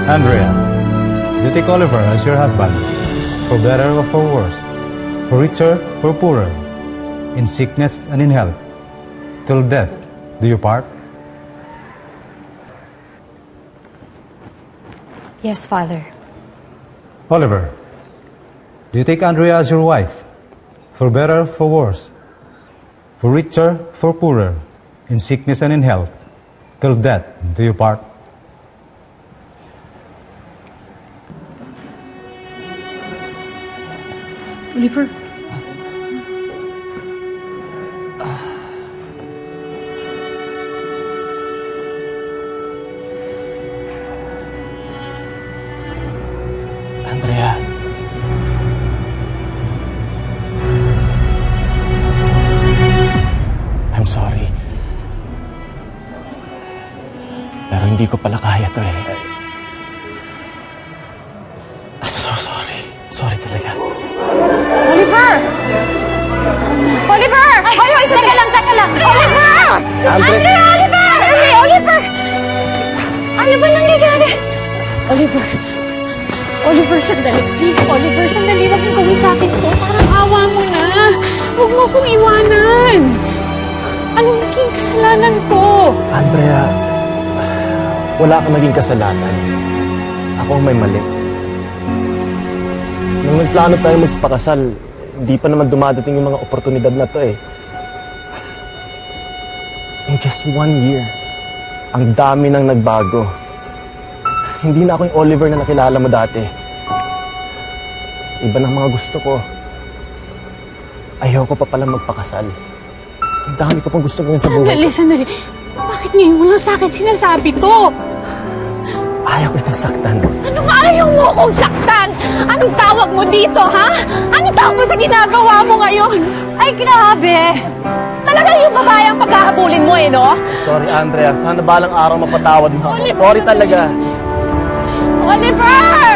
Andrea, you take Oliver as your husband, for better or for worse, for richer, for poorer, in sickness and in health, till death do you part? Yes, Father. Oliver, do you take Andrea as your wife, for better, for worse, for richer, for poorer, in sickness and in health, till death do you part? Oliver. Andrea. I'm sorry. Pero hindi ko pala kaya to eh. I'm so sorry. Sorry talaga. Oliver! Oliver! Ayaw, teka lang. Oliver! Andrea, Oliver! Oliver! Ano ba nangyayari? Oliver, sandali. Please, Oliver, sandali. Huwag mong gawin sa akin ito. Parang awa mo na. Huwag mo akong iwanan. Anong naging kasalanan ko? Andrea, wala kang naging kasalanan. Ako ang may mali. Nung nagplano tayo magpakasal, hindi pa naman dumadating yung mga oportunidad na to eh. In just 1 year, ang dami nang nagbago. Hindi na ako yung Oliver na nakilala mo dati. Iba ng mga gusto ko. Ayoko pa pala magpakasal. Ang dami ko pang gusto gawin sa buhay ko. Sandali. Bakit ngayon mo lang sa akin sinasabi to? Ayaw ko itong saktan. Anong ayaw mo akong saktan? Anong tawag mo dito, ha? Anong tawag mo sa ginagawa mo ngayon? Ay, grabe! Talaga yung babae ang pagkahabulin mo eh, no? Sorry, Andrea. Sana balang araw mapatawad mo ako. Oliver, Sorry talaga. Oliver!